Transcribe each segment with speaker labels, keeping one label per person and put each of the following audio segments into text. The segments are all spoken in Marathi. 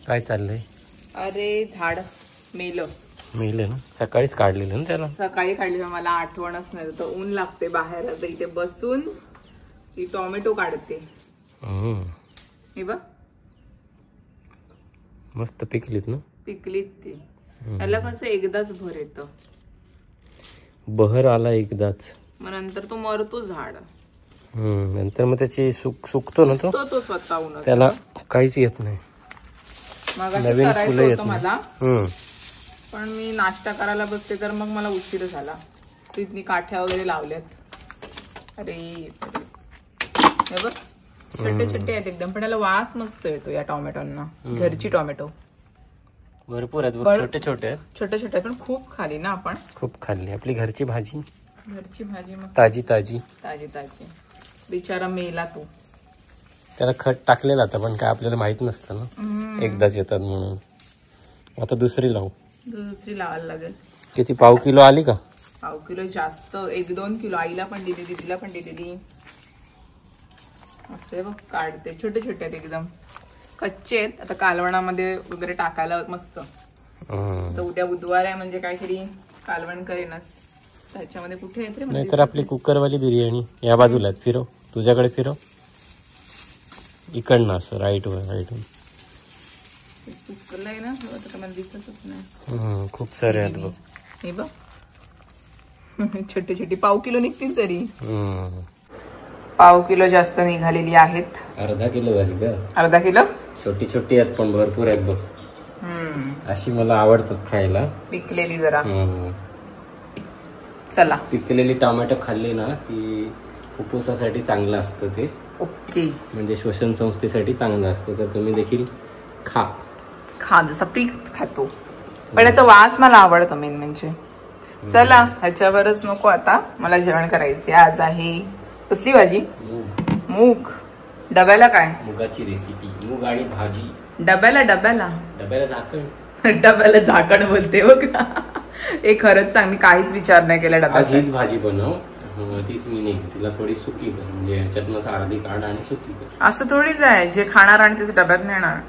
Speaker 1: काय चाललंय?
Speaker 2: अरे झाड मेलं
Speaker 1: ना, सकाळीच काढलेलं ना त्याला.
Speaker 2: सकाळी काढलेलं, मला आठवणच नाही. तर ऊन लागते बाहेर, आता इथे बसून ती टोमॅटो काढते. हे बघ
Speaker 1: मस्त पिकलीत ना.
Speaker 2: पिकलीत ती. त्याला कसं एकदाच भर येतं,
Speaker 1: बहर आला एकदाच,
Speaker 2: मग नंतर तो मरतो झाड.
Speaker 1: नंतर मग त्याची सुकतो ना
Speaker 2: तो स्वतःहून,
Speaker 1: त्याला काहीच येत नाही.
Speaker 2: मग
Speaker 1: नवीन फुलं येत
Speaker 2: मला, पण मी नाश्ता करायला बसते तर मग मला उशीर झाला. तिथनी काठ्या वगैरे लावल्यात. अरे हे बघ छोटे छोटे आहेत एकदम, पण त्याला वास मस्त येतो या टोमॅटोंना. घरची टोमॅटो
Speaker 1: भरपूर आहेत, छोटे छोटे आहेत.
Speaker 2: छोटे छोटे पण खूप खाली ना आपण,
Speaker 1: खूप खाल्ली. आपली घरची भाजी,
Speaker 2: मग
Speaker 1: ताजी ताजी.
Speaker 2: बिचारा मेला तो.
Speaker 1: त्याला खत टाकलेलं आता, पण काय आपल्याला माहित नसतं ना, एकदाच येतात म्हणून. आता दुसरी
Speaker 2: लावायला लागेल.
Speaker 1: किती, पाव किलो आली का?
Speaker 2: पाव किलो जास्त, 1-2 किलो. आईला पण दिली, दीदीला पण दिलेली. असे बघ काढते, छोटे छोटे आहेत एकदम, कच्चे आहेत. आता कालवणामध्ये वगैरे टाकायला मस्त. तर उद्या बुधवार आहे, म्हणजे काहीतरी कालवण करेनच. त्याच्यामध्ये कुठे येते रे?
Speaker 1: नाहीतर आपली कुकरवाली बिर्याणी. या बाजूला फिरव, तुझ्याकडे फिरव, इकडनं असं राईट वर.
Speaker 2: सुकलंय ना, मला दिसतच नाही.
Speaker 1: खूप सारे आहेत बघ.
Speaker 2: हे बघ छोटे छोटे, पाव किलो निघतील तरी. पाव किलो जास्त निघालेली आहेत.
Speaker 1: अर्धा किलो झाली का?
Speaker 2: अर्धा किलो. छोटी
Speaker 1: छोटी आहेत पण भरपूर आहेत बघ. अशी मला आवडतात खायला.
Speaker 2: पिकलेली जरा. चला,
Speaker 1: पिकलेली टोमॅटो खाल्ली ना की फुफ्फुसासाठी चांगलं असतं ते.
Speaker 2: ओके, म्हणजे
Speaker 1: श्वसन संस्थेसाठी चांगलं असतं. तर तुम्ही देखील खा.
Speaker 2: जसं पीक खातो. पण याचा वास मला आवडतो मेन म्हणजे. चला, ह्याच्यावरच नको आता, मला जेवण करायचे. आज आहे कसली भाजी? मूग. डब्याला काय?
Speaker 1: मुगाची रेसिपी, मूग आणि भाजी.
Speaker 2: डब्याला झाकण बोलते बघ. हे खरंच सांग, मी काहीच विचार नाही केला डब्यात.
Speaker 1: हीच भाजी बनव. तीच मी नाही, तिला थोडी सुकी कर, म्हणजे ह्याच्यातनं अर्धी काढ आणि सुकी कर.
Speaker 2: असं थोडीच आहे, जे खाणार आणि त्याच्या डब्यात नेणार.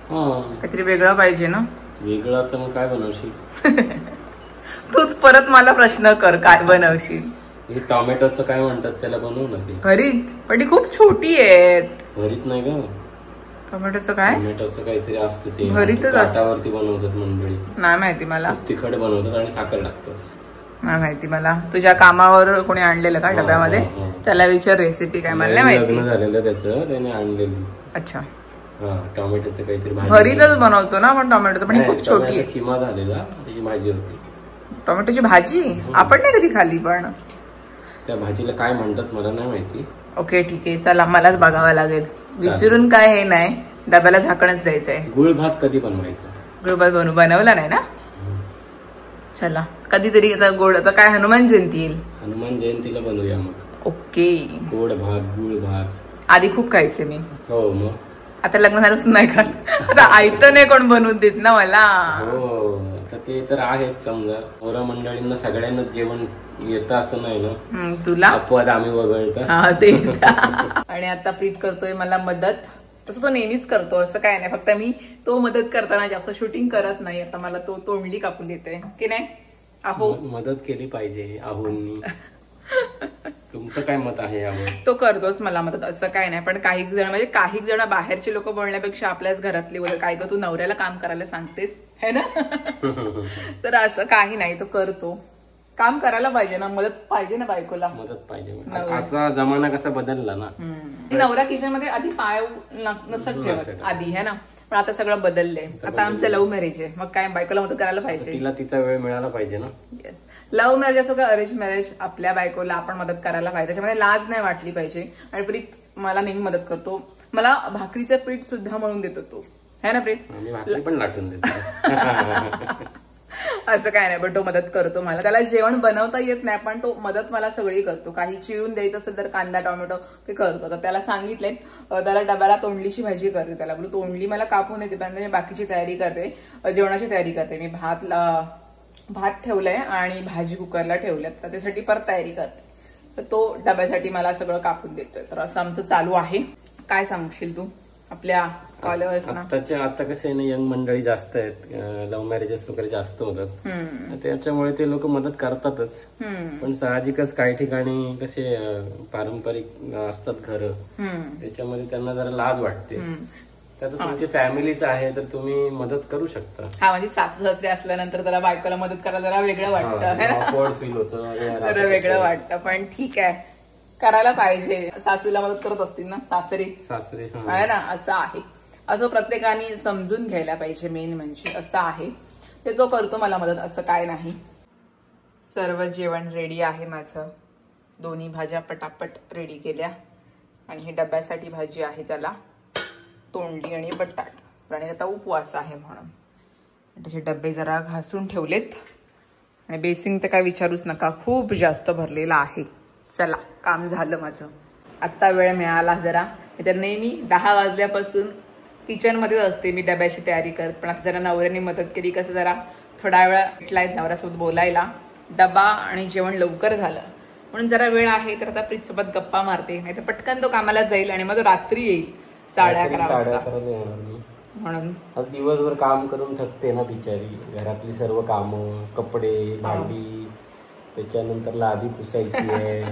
Speaker 2: काहीतरी वेगळं पाहिजे ना.
Speaker 1: वेगळं तर मग काय बनवशील?
Speaker 2: तूच परत मला प्रश्न कर, काय बनवशील?
Speaker 1: हे टोमॅटोचं काय म्हणतात त्याला, बनवू ना ते.
Speaker 2: भरीत, पण ती खूप छोटी आहेत.
Speaker 1: भरीत नाही का?
Speaker 2: टोमॅटोचं काय?
Speaker 1: टोमॅटोचं काहीतरी असतं ते,
Speaker 2: भरीतच
Speaker 1: ताटावरती बनवतात मंडळी.
Speaker 2: नाही माहिती मला.
Speaker 1: तिखट बनवतात आणि साखर टाकतात.
Speaker 2: नाही माहिती मला. तुझ्या कामावर कोणी आणलेलं का डब्यामध्ये? त्याला विचार रेसिपी काय. मला नाही माहिती.
Speaker 1: लग्न झालेलं त्याचं, त्याने आणलेली.
Speaker 2: अच्छा,
Speaker 1: टोमॅटोचं काहीतरी
Speaker 2: भरीतच बनवतो ना आपण टोमॅटोचं, पण खूप छोटी आहे.
Speaker 1: किमा झालेला, त्याची भाजी होती.
Speaker 2: टोमॅटोची भाजी आपण नाही कधी खाल्ली, पण
Speaker 1: त्या भाजीला काय म्हणतात मला नाही माहिती.
Speaker 2: ओके ठीक आहे, चला मलाच बघावं लागेल. विचारून काय हे नाही, डब्याला झाकणच द्यायचंय.
Speaker 1: गुळ भात कधी बनवायचा?
Speaker 2: गुळ भात बनवला नाही ना. चला कधीतरी. आता गोड, आता काय हनुमान जयंती येईल,
Speaker 1: हनुमान जयंतीला बनवूया मग.
Speaker 2: ओके.
Speaker 1: गोड भात, गुळ भात
Speaker 2: आधी खूप खायचे मी.
Speaker 1: हो, मग
Speaker 2: आता लग्न झाल्यापासून नाही खात. आता आयतं नाही कोण बनवून देत ना मला.
Speaker 1: हो, आता ते तर आहेच. समजा मोरा मंडळींना सगळ्यांनाच जेवण येतं असं नाही ना.
Speaker 2: तुला
Speaker 1: अपवाद आम्ही वगळतो.
Speaker 2: तेच. आणि आता प्रीत करतोय मला मदत. तसं तो नेहमीच करतो, असं काय नाही. फक्त मी तो मदत करताना जास्त शूटिंग करत नाही. आता मला तो तोंडली कापून देतोय की नाही. अहो,
Speaker 1: मदत केली पाहिजे आहोंनी. तुमचं काय मत आहे यावर?
Speaker 2: तो करतोच मला मदत, असं काय नाही. पण काही जण बाहेरचे लोक बोलण्यापेक्षा आपल्याच घरातले बोल, काय तू नवऱ्याला काम करायला सांगतेस है ना. तर असं काही नाही, तो करतो. काम करायला पाहिजे ना, मदत पाहिजे ना बायकोला.
Speaker 1: मदत पाहिजे. आजचा जमाना कसा बदलला ना.
Speaker 2: नवरा किचन मध्ये आधी पाय नसत ठेवत आधी, है ना. पण आता सगळं बदललंय. आता आमचं लव्ह मॅरेज आहे, मग काय बायकोला मदत करायला पाहिजे.
Speaker 1: तिला तिचा वेळ मिळाला पाहिजे ना.
Speaker 2: येस, लव्ह मॅरेज असो का अरेंज मॅरेज, आपल्या बायकोला आपण मदत करायला पाहिजे. त्याच्यामध्ये लाज नाही वाटली पाहिजे. आणि प्रीत मला नेहमी मदत करतो. मला भाकरीचं पीठ सुद्धा मळून देतो तो, है ना प्रीत.
Speaker 1: भाकरी पण लाटून देतो.
Speaker 2: असं काय नाही, पण तो मदत करतो मला. त्याला जेवण बनवता येत नाही, पण तो मदत मला सगळी करतो. काही चिरून द्यायचं असेल तर कांदा टोमॅटो ते करतो. तर त्याला सांगितलंय, त्याला डब्याला तोंडलीची भाजी करते. त्याला बोलू तोंडली मला कापून येते, पण मी बाकीची तयारी करते, जेवणाची तयारी करते. मी भात ठेवलाय आणि भाजी कुकरला ठेवल्यात, तर त्यासाठी परत तयारी करते. तर तो डब्यासाठी मला सगळं कापून देतोय. तर असं आमचं चालू आहे. काय सांगशील तू? आपल्या फॉलोअर्सना.
Speaker 1: आता कसं आहे ना, यंग मंडळी जास्त आहेत, लव्ह मॅरेजेस वगैरे जास्त होतात, त्याच्यामुळे ते लोक मदत करतातच. पण साहजिकच काही ठिकाणी कसे पारंपरिक असतात घर, त्याच्यामध्ये त्यांना जरा लाज वाटते. तर तुमची फॅमिलीच आहे तर तुम्ही मदत करू शकता.
Speaker 2: हा, म्हणजे सासू सासरे असल्यानंतर जरा बायकोला मदत करायला जरा वेगळं वाटतं,
Speaker 1: फील होतं,
Speaker 2: जरा वेगळं वाटतं. पण ठीक आहे, करायला पाहिजे. सासूला मदत करत असतील ना सासरी आहे ना, असं आहे. असं प्रत्येकाने समजून घ्यायला पाहिजे. मेन म्हणजे असं आहे, ते जो करतो मला मदत, असं काय नाही. सर्व जेवण रेडी आहे माझं. दोन्ही भाज्या पटापट रेडी केल्या आणि ही डब्यासाठी भाजी आहे, त्याला तोंडली आणि बटाट. आणि आता उपवास आहे म्हणून त्याचे डबे जरा घासून ठेवलेत. आणि बेसिंग तर काय विचारूच नका, खूप जास्त भरलेला आहे. चला, काम झालं माझं. आत्ता वेळ मिळाला जरा, तर नेहमी 10 वाजल्यापासून किचनमध्येच असते मी डब्याची तयारी करत. पण आता जरा नवऱ्याने मदत केली, कसं जरा थोडा वेळ भेटलाय नवऱ्यासोबत बोलायला. डबा आणि जेवण लवकर झालं म्हणून जरा वेळ आहे, तर आता प्रीतसोबत गप्पा मारते. नाही तर पटकन तो कामाला जाईल आणि मग तो रात्री येईल 11:30 वाजता. म्हणून
Speaker 1: दिवसभर काम करून थकते ना बिचारी. घरातली सर्व कामं, कपडे, भांडी, त्याच्यानंतर लादी पुसायची आहे,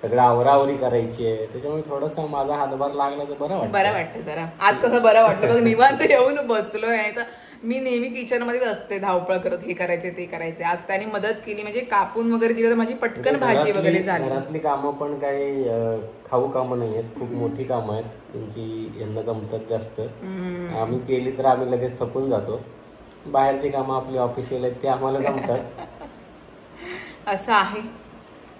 Speaker 1: सगळं आवरावरी करायची आहे. त्याच्यामुळे थोडासा माझा हातभार लागला तर बरं
Speaker 2: वाटतं जरा. आज कसं बरं वाटलं बघ, निवांत येऊन बसलोय. नाही तर मी नेहमी किचन मध्येच असते, धावपळ करत, हे करायचे ते करायचे. आज त्यांनी मदत केली, म्हणजे कापून वगैरे दिलं तर माझी पटकन भाजी वगैरे झाली.
Speaker 1: घरातली कामं पण काही खाऊ कामं नाही आहेत, खूप मोठी कामं आहेत. तुमची यांना जमतात जास्त. आम्ही केली तर आम्ही लगेच थकून जातो. बाहेरची कामं आपली ऑफिशियल आहेत ते आम्हाला जमतात.
Speaker 2: असं आहे.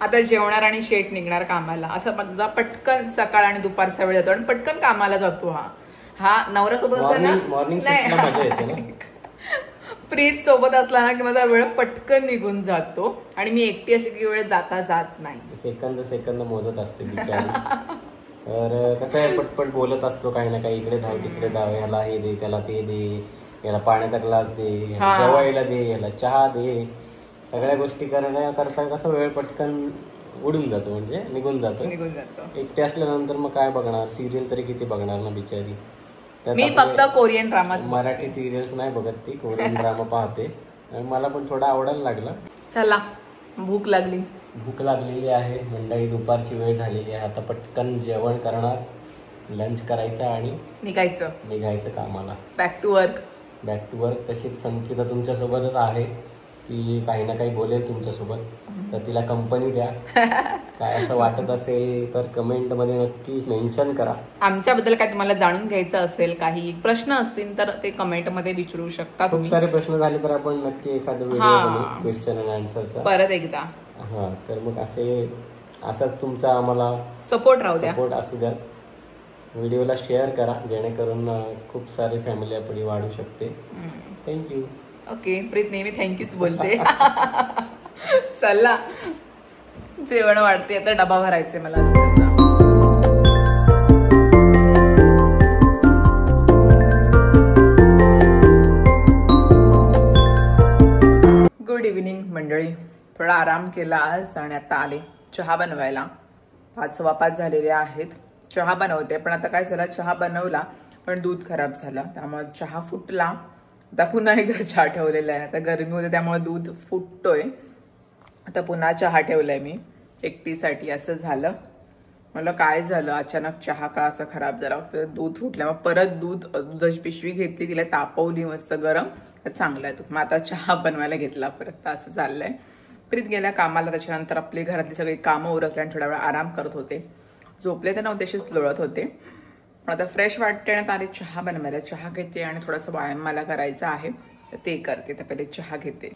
Speaker 2: आता जेवणार आणि शेट निघणार कामाला. असं माझा पटकन सकाळ आणि दुपारचा वेळ जातो आणि पटकन कामाला जातो. हा नवऱ्यासोबत असला ना, प्रीत सोबत असला ना की माझा वेळ पटकन निघून जातो. आणि मी एकटी असली की वेळ जात नाही.
Speaker 1: सेकंद मोजत असते बिचारी. तर कसं आहे, पटपट बोलत असतो काही ना काही, इकडे धाव तिकडे धाव, ह्याला हे दे, त्याला ते दे, याला पाण्याचा ग्लास दे, जेवायला दे, याला चहा दे. सगळ्या गोष्टी करता कसं वेळ पटकन उडून जातो, म्हणजे निघून जातो. एकटे असल्यानंतर मग काय बघणार, सिरियल तरी किती बघणार ना बिचारी.
Speaker 2: मी फक्त कोरियन ड्रामा,
Speaker 1: मराठी सिरियल्स नाही बघत ती, कोरियन ड्रामा पाहते. मला पण थोडा आवडायला लागला.
Speaker 2: चला, भूक
Speaker 1: लागलेली आहे मंडळी. दुपारची वेळ झालेली आहे. आता पटकन जेवण करणार, लंच करायचं आणि निघायचं कामाला.
Speaker 2: Back to work.
Speaker 1: तशीच संचिता तुमच्यासोबतच आहे, ती काही ना काही बोलेल तुमच्यासोबत, तर तिला कंपनी द्या. काय असं वाटत असेल तर कमेंट मध्ये नक्की मेन्शन करा.
Speaker 2: आमच्याबद्दल काय तुम्हाला जाणून घ्यायचं असेल, काही प्रश्न असतील तर ते कमेंट मध्ये विचारू शकता.
Speaker 1: खूप सारे प्रश्न झाले तर आपण नक्की एखादा व्हिडिओ बनवू क्वेश्चन अँड आन्सरचा
Speaker 2: परत एकदा.
Speaker 1: हा, तर मग असाच तुमचा आम्हाला
Speaker 2: सपोर्ट
Speaker 1: असू द्या. व्हिडिओला शेअर करा, जेणेकरून खूप सारी फॅमिली आपली वाढू शकते. थँक्यू.
Speaker 2: ओके, प्रीत नेहमी थँक्यूच बोलते. चला, जेवण वाढते, आता डबा भरायचे मला. गुड इव्हिनिंग मंडळी. थोडा आराम केला आज आणि आता आले चहा बनवायला. 5:15 झालेले आहेत. चहा बनवते, पण आता काय झालं, चहा बनवला पण दूध खराब झाला, त्यामुळे चहा फुटला. आता पुन्हा एकदा चहा ठेवलेला आहे. आता गरमी होते त्यामुळे दूध फुटतोय. आता पुन्हा चहा ठेवलाय मी एकटीसाठी. असं झालं. मला काय झालं अचानक, चहा का असा खराब झाला, दूध फुटल्या. मग परत दुधाची पिशवी घेतली, तिला तापवली मस्त गरम, चांगला आहे दूध. मग आता चहा बनवायला घेतला परत. असं चाललंय. प्रीत गेल्या कामाला. त्याच्यानंतर आपली घरातली सगळी कामं उरकली आणि थोडा वेळ आराम करत होते. झोपले तर नव्हते, तशीच लोळत होते. पण आता फ्रेश वाटते आणि आता चहा बनवायला. चहा घेते आणि थोडासा व्यायाम मला करायचा आहे, तर ते करते. तर पहिले चहा घेते.